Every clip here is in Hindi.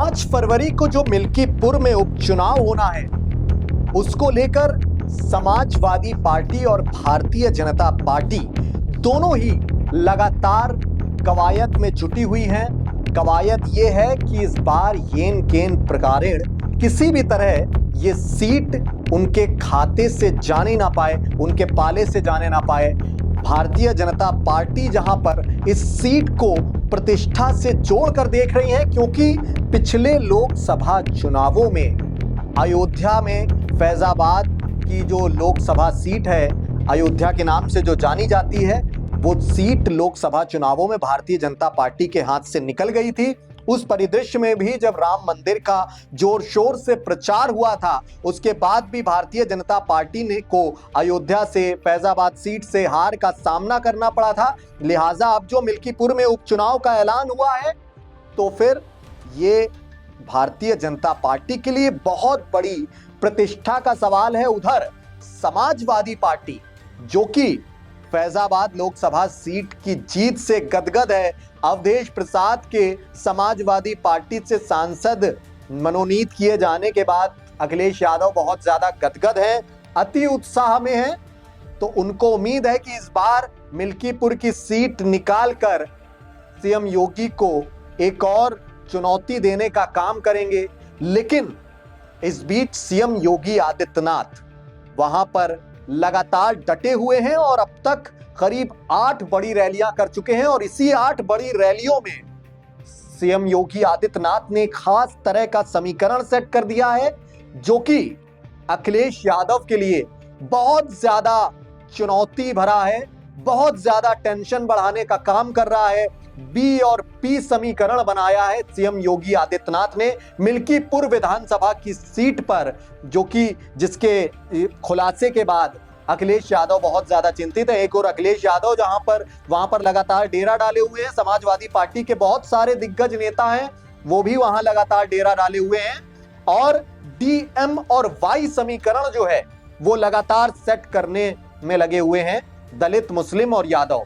5 फरवरी को जो मिल्कीपुर में उपचुनाव होना है, उसको लेकर समाजवादी पार्टी और भारतीय जनता पार्टी दोनों ही लगातार कवायद में जुटी हुई हैं। कवायद ये है कि इस बार येन केन प्रकारेण किसी भी तरह ये सीट उनके खाते से जाने ना पाए, उनके पाले से जाने ना पाए। भारतीय जनता पार्टी जहां पर इस सीट को प्रतिष्ठा से जोड़कर देख रही है, क्योंकि पिछले लोकसभा चुनावों में अयोध्या में फैजाबाद की जो लोकसभा सीट है, अयोध्या के नाम से जो जानी जाती है, वो सीट लोकसभा चुनावों में भारतीय जनता पार्टी के हाथ से निकल गई थी। उस परिदृश्य में भी जब राम मंदिर का जोर शोर से प्रचार हुआ था, उसके बाद भी भारतीय जनता पार्टी ने को अयोध्या से, फैजाबाद सीट से हार का सामना करना पड़ा था। लिहाजा अब जो मिल्कीपुर में उपचुनाव का ऐलान हुआ है, तो फिर ये भारतीय जनता पार्टी के लिए बहुत बड़ी प्रतिष्ठा का सवाल है। उधर समाजवादी पार्टी, जो कि फैजाबाद लोकसभा सीट की जीत से गदगद है, अवधेश प्रसाद के समाजवादी पार्टी से सांसद मनोनीत किए जाने के बाद अखिलेश यादव बहुत ज्यादा गदगद हैं, अति उत्साह में हैं। तो उनको उम्मीद है कि इस बार मिल्कीपुर की सीट निकालकर सीएम योगी को एक और चुनौती देने का काम करेंगे। लेकिन इस बीच सीएम योगी आदित्यनाथ वहां पर लगातार डटे हुए हैं और अब तक करीब 8 बड़ी रैलियां कर चुके हैं। और इसी 8 बड़ी रैलियों में सीएम योगी आदित्यनाथ ने खास तरह का समीकरण सेट कर दिया है, जो कि अखिलेश यादव के लिए बहुत ज्यादा चुनौती भरा है, बहुत ज्यादा टेंशन बढ़ाने का काम कर रहा है। बी और पी समीकरण बनाया है सीएम योगी आदित्यनाथ ने मिल्कीपुर विधानसभा की सीट पर, जो कि जिसके खुलासे के बाद अखिलेश यादव बहुत ज्यादा चिंतित है। एक और अखिलेश यादव वहां पर लगातार डेरा डाले हुए हैं। समाजवादी पार्टी के बहुत सारे दिग्गज नेता हैं, वो भी वहां लगातार डेरा डाले हुए हैं। और डीएम और वाई समीकरण जो है वो लगातार सेट करने में लगे हुए हैं दलित, मुस्लिम और यादव।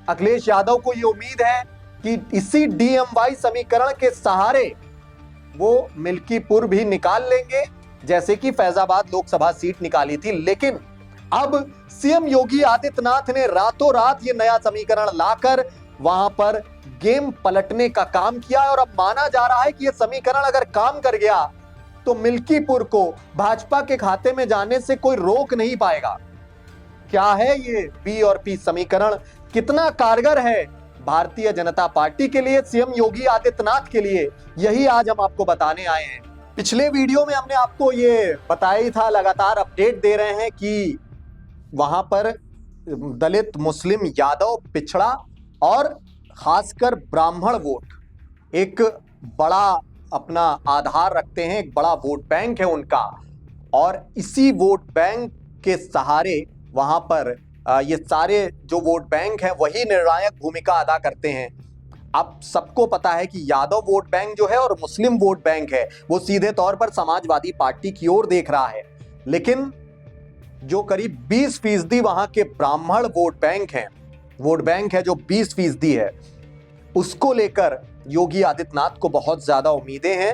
अखिलेश यादव को ये उम्मीद है कि इसी डीएमवाई समीकरण के सहारे वो मिल्कीपुर भी निकाल लेंगे, जैसे कि फैजाबाद लोकसभा सीट निकाली थी। लेकिन अब सीएम योगी आदित्यनाथ ने रातों रात ये नया समीकरण लाकर वहां पर गेम पलटने का काम किया है। और अब माना जा रहा है कि ये समीकरण अगर काम कर गया तो मिल्कीपुर को भाजपा के खाते में जाने से कोई रोक नहीं पाएगा। क्या है ये बी और पी समीकरण, कितना कारगर है भारतीय जनता पार्टी के लिए, सीएम योगी आदित्यनाथ के लिए, यही आज हम आपको बताने आए हैं। पिछले वीडियो में हमने आपको ये बताया ही था, लगातार अपडेट दे रहे हैं कि वहां पर दलित, मुस्लिम, यादव, पिछड़ा और खासकर ब्राह्मण वोट एक बड़ा अपना आधार रखते हैं, एक बड़ा वोट बैंक है उनका। और इसी वोट बैंक के सहारे वहां पर ये सारे जो वोट बैंक हैं वही निर्णायक भूमिका अदा करते हैं। अब सबको पता है कि यादव वोट बैंक जो है और मुस्लिम वोट बैंक है वो सीधे तौर पर समाजवादी पार्टी की ओर देख रहा है। लेकिन जो करीब 20% वहां के ब्राह्मण वोट बैंक है जो 20% है, उसको लेकर योगी आदित्यनाथ को बहुत ज्यादा उम्मीदें हैं।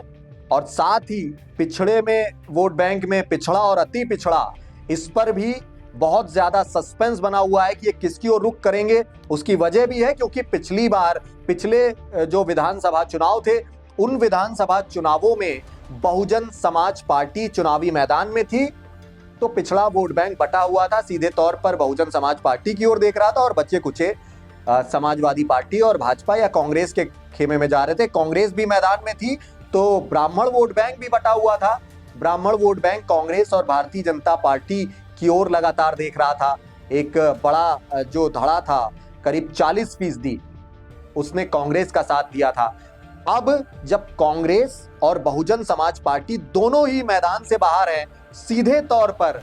और साथ ही पिछड़े में वोट बैंक में पिछड़ा और अति पिछड़ा, इस पर भी बहुत ज्यादा सस्पेंस बना हुआ है कि ये किसकी ओर रुख करेंगे। उसकी वजह भी है क्योंकि पिछले जो विधानसभा चुनाव थे, उन विधानसभा चुनावों में बहुजन समाज पार्टी चुनावी मैदान में थी, तो पिछड़ा वोट बैंक बटा हुआ था, सीधे तौर पर बहुजन समाज पार्टी की ओर देख रहा था और बच्चे कुचे समाजवादी पार्टी और भाजपा या कांग्रेस के खेमे में जा रहे थे। कांग्रेस भी मैदान में थी, तो ब्राह्मण वोट बैंक भी बटा हुआ था। ब्राह्मण वोट बैंक कांग्रेस और भारतीय जनता पार्टी की ओर लगातार देख रहा था। एक बड़ा जो धड़ा था, करीब 40%, उसने कांग्रेस का साथ दिया था। अब जब कांग्रेस और बहुजन समाज पार्टी दोनों ही मैदान से बाहर हैं, सीधे तौर पर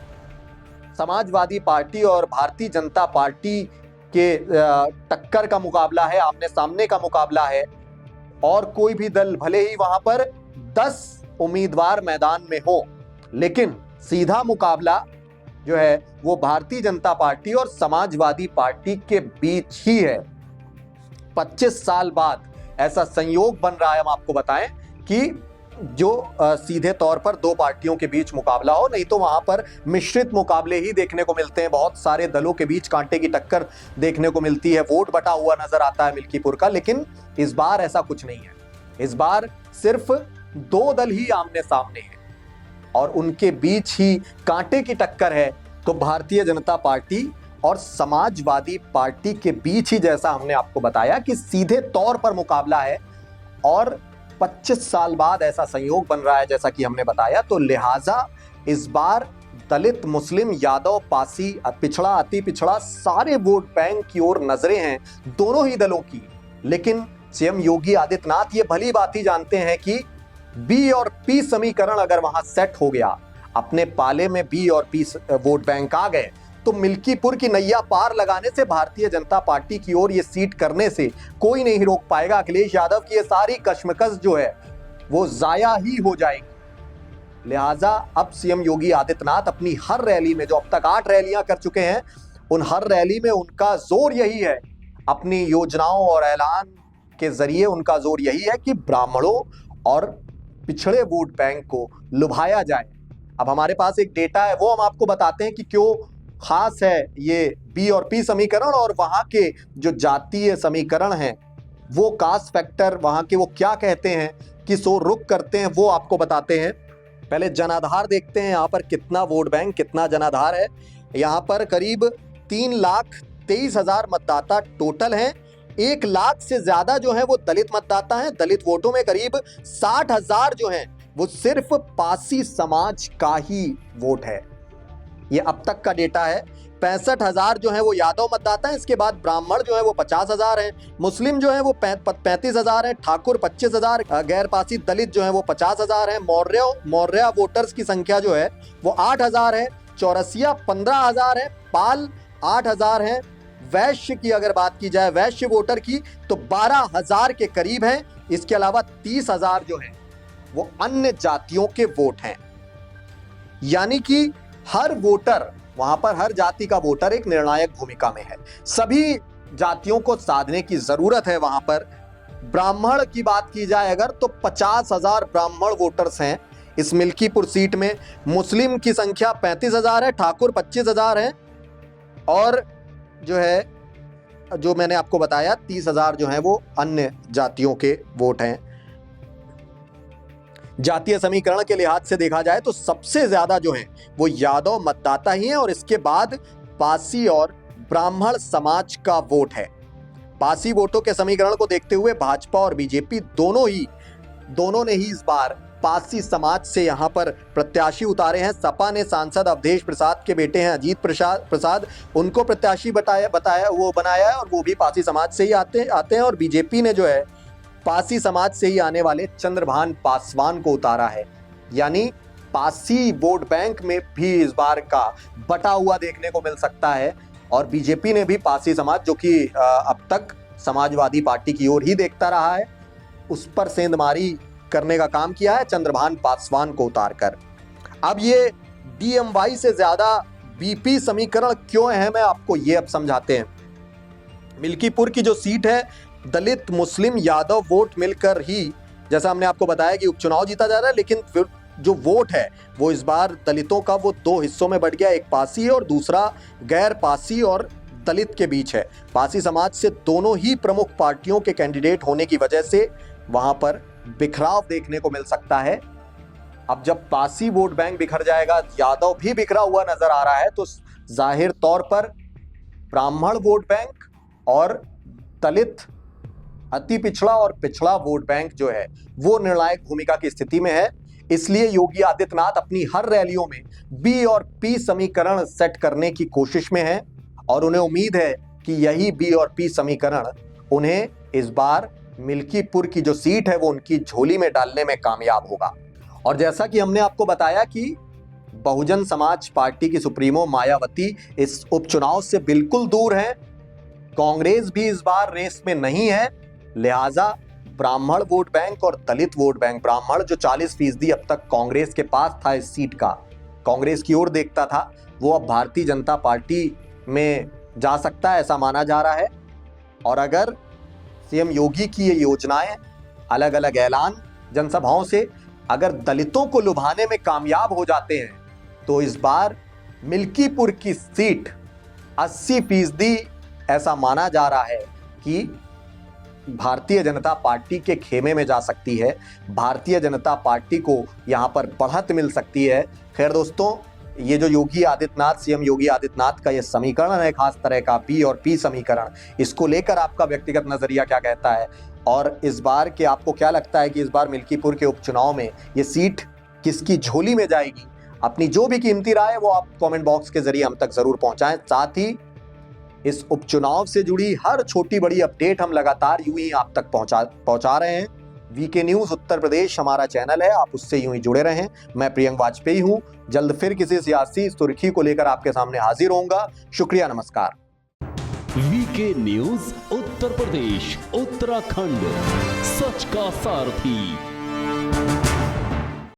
समाजवादी पार्टी और भारतीय जनता पार्टी के टक्कर का मुकाबला है, आमने सामने का मुकाबला है। और कोई भी दल, भले ही वहां पर 10 उम्मीदवार मैदान में हो, लेकिन सीधा मुकाबला जो है वो भारतीय जनता पार्टी और समाजवादी पार्टी के बीच ही है। 25 साल बाद ऐसा संयोग बन रहा है, हम आपको बताएं कि जो सीधे तौर पर दो पार्टियों के बीच मुकाबला हो, नहीं तो वहां पर मिश्रित मुकाबले ही देखने को मिलते हैं। बहुत सारे दलों के बीच कांटे की टक्कर देखने को मिलती है, वोट बटा हुआ नजर आता है मिल्कीपुर का। लेकिन इस बार ऐसा कुछ नहीं है। इस बार सिर्फ दो दल ही आमने सामने हैं और उनके बीच ही कांटे की टक्कर है। तो भारतीय जनता पार्टी और समाजवादी पार्टी के बीच ही, जैसा हमने आपको बताया, कि सीधे तौर पर मुकाबला है और 25 साल बाद ऐसा संयोग बन रहा है, जैसा कि हमने बताया। तो लिहाजा इस बार दलित, मुस्लिम, यादव, पासी, पिछड़ा, अति पिछड़ा, सारे वोट बैंक की ओर नजरें हैं दोनों ही दलों की। लेकिन सीएम योगी आदित्यनाथ ये भली बात ही जानते हैं कि बी और पी समीकरण अगर वहां सेट हो गया, अपने पाले में बी और पी वोट बैंक आ गए, तो मिल्कीपुर की नैया पार लगाने से, भारतीय जनता पार्टी की ओर ये सीट करने से कोई नहीं रोक पाएगा। अखिलेश यादव की ये सारी कश्मकश जो है वो जाया ही हो जाएगी। लिहाजा अब सीएम योगी आदित्यनाथ अपनी हर रैली में, जो अब तक 8 रैलियां कर चुके हैं, उन हर रैली में उनका जोर यही है, अपनी योजनाओं और ऐलान के जरिए उनका जोर यही है कि ब्राह्मणों और पिछड़े वोट बैंक को लुभाया जाए। अब हमारे पास एक डेटा है, वो हम आपको बताते हैं कि क्यों खास है ये बी और पी समीकरण, और वहां के जो जातीय समीकरण हैं, वो कास्ट फैक्टर वहां के वो क्या कहते हैं, किस ओर रुख करते हैं, वो आपको बताते हैं। पहले जनाधार देखते हैं, यहाँ पर कितना वोट बैंक, कितना जनाधार है। यहाँ पर करीब 3,23,000 मतदाता टोटल हैं। 1 लाख से ज्यादा जो है वो दलित मतदाता हैं। दलित वोटों में करीब 60,000 जो हैं वो सिर्फ पासी समाज का ही वोट है। ये अब तक का डेटा है। 65,000 जो है वो यादव मतदाता हैं। इसके बाद ब्राह्मण जो है वो 50,000 हैं, मुस्लिम जो है वो 35,000 हैं, ठाकुर 25,000, गैर पासी दलित जो है वो 50,000 हैं, मौर्य वोटर्स की संख्या जो है वो 8,000 है, चौरसिया 15,000 है, पाल 8,000 है। वैश्य की अगर बात की जाए, वैश्य वोटर की, तो 12,000 के करीब हैं। इसके अलावा 30,000 जो है वो अन्य जातियों के वोट हैं। यानी कि हर वोटर, वहां पर हर जाति का वोटर एक निर्णायक भूमिका में है। सभी जातियों को साधने की जरूरत है वहां पर। ब्राह्मण की बात की जाए अगर, तो 50,000 ब्राह्मण वोटर्स हैं इस मिल्कीपुर सीट में। मुस्लिम की संख्या 35,000 है, ठाकुर 25,000 है, और जो है, जो मैंने आपको बताया, 30,000 जो है वो अन्य जातियों के वोट हैं। जातीय समीकरण के लिहाज से देखा जाए तो सबसे ज्यादा जो है वो यादव मतदाता ही हैं, और इसके बाद पासी और ब्राह्मण समाज का वोट है। पासी वोटों के समीकरण को देखते हुए भाजपा और बीजेपी दोनों ने ही इस बार पासी समाज से यहां पर प्रत्याशी उतारे हैं। सपा ने सांसद अवधेश प्रसाद के बेटे हैं अजीत प्रसाद, उनको प्रत्याशी बनाया है, और वो भी पासी समाज से ही आते हैं। और बीजेपी ने जो है पासी समाज से ही आने वाले चंद्रभान पासवान को उतारा है। यानी पासी वोट बैंक में भी इस बार का बटा हुआ देखने को मिल सकता है। और बीजेपी ने भी पासी समाज, जो कि अब तक समाजवादी पार्टी की ओर ही देखता रहा है, उस पर सेंधमारी करने का काम किया है चंद्रभान पासवान को उतारकर। अब ये डीएमवाई से ज्यादा बीपी समीकरण क्यों अहम है, आपको ये अब समझाते हैं। मिल्कीपुर की जो सीट है, दलित, मुस्लिम, यादव वोट मिलकर ही, जैसा हमने आपको बताया कि उपचुनाव जीता जा रहा है, लेकिन फिर जो वोट है वो इस बार दलितों का वो 2 हिस्सों में बढ़ गया। एक पासी है और दूसरा गैर पासी और दलित के बीच है। पासी समाज से दोनों ही प्रमुख पार्टियों के कैंडिडेट होने की वजह से वहां पर बिखराव देखने को मिल सकता है। अब जब पासी वोट बैंक बिखर जाएगा, यादव भी बिखरा हुआ नजर आ रहा है, तो जाहिर तौर पर ब्राह्मण वोट बैंक और दलित, अति पिछड़ा और पिछड़ा वोट बैंक जो है वो निर्णायक भूमिका की स्थिति में है। इसलिए योगी आदित्यनाथ अपनी हर रैलियों में बी और पी समीकरण सेट करने की कोशिश में है, और उन्हें उम्मीद है कि यही बी और पी समीकरण उन्हें इस बार मिल्कीपुर की जो सीट है वो उनकी झोली में डालने में कामयाब होगा। और जैसा कि हमने आपको बताया कि बहुजन समाज पार्टी की सुप्रीमो मायावती इस उपचुनाव से बिल्कुल दूर है, कांग्रेस भी इस बार रेस में नहीं है। लिहाजा ब्राह्मण वोट बैंक और दलित वोट बैंक, ब्राह्मण जो 40% अब तक कांग्रेस के पास था, इस सीट का कांग्रेस की ओर देखता था, वो अब भारतीय जनता पार्टी में जा सकता है, ऐसा माना जा रहा है। और अगर सीएम योगी की ये योजनाएं, अलग अलग ऐलान जनसभाओं से अगर दलितों को लुभाने में कामयाब हो जाते हैं तो इस बार मिल्कीपुर की सीट 80% ऐसा माना जा रहा है कि भारतीय जनता पार्टी के खेमे में जा सकती है। भारतीय जनता पार्टी को यहां पर बढ़त मिल सकती है। खैर दोस्तों, ये जो योगी आदित्यनाथ, सीएम योगी आदित्यनाथ का ये समीकरण है, खास तरह का पी और पी समीकरण, इसको लेकर आपका व्यक्तिगत नजरिया क्या कहता है? और इस बार के आपको क्या लगता है कि इस बार मिल्कीपुर के उपचुनाव में ये सीट किसकी झोली में जाएगी? अपनी जो भी कीमती राय है वो आप कमेंट बॉक्स के जरिए हम तक जरूर पहुंचाएं। साथ ही इस उपचुनाव से जुड़ी हर छोटी बड़ी अपडेट हम लगातार यूं ही आप तक पहुंचा रहे हैं। वीके न्यूज उत्तर प्रदेश हमारा चैनल है, आप उससे यूं ही जुड़े रहें। मैं प्रियंक वाजपेयी हूं। जल्द फिर किसी सियासी सुर्खी को लेकर आपके सामने हाजिर होऊंगा। शुक्रिया, नमस्कार। वीके न्यूज उत्तर प्रदेश उत्तराखंड, सच का सारथी।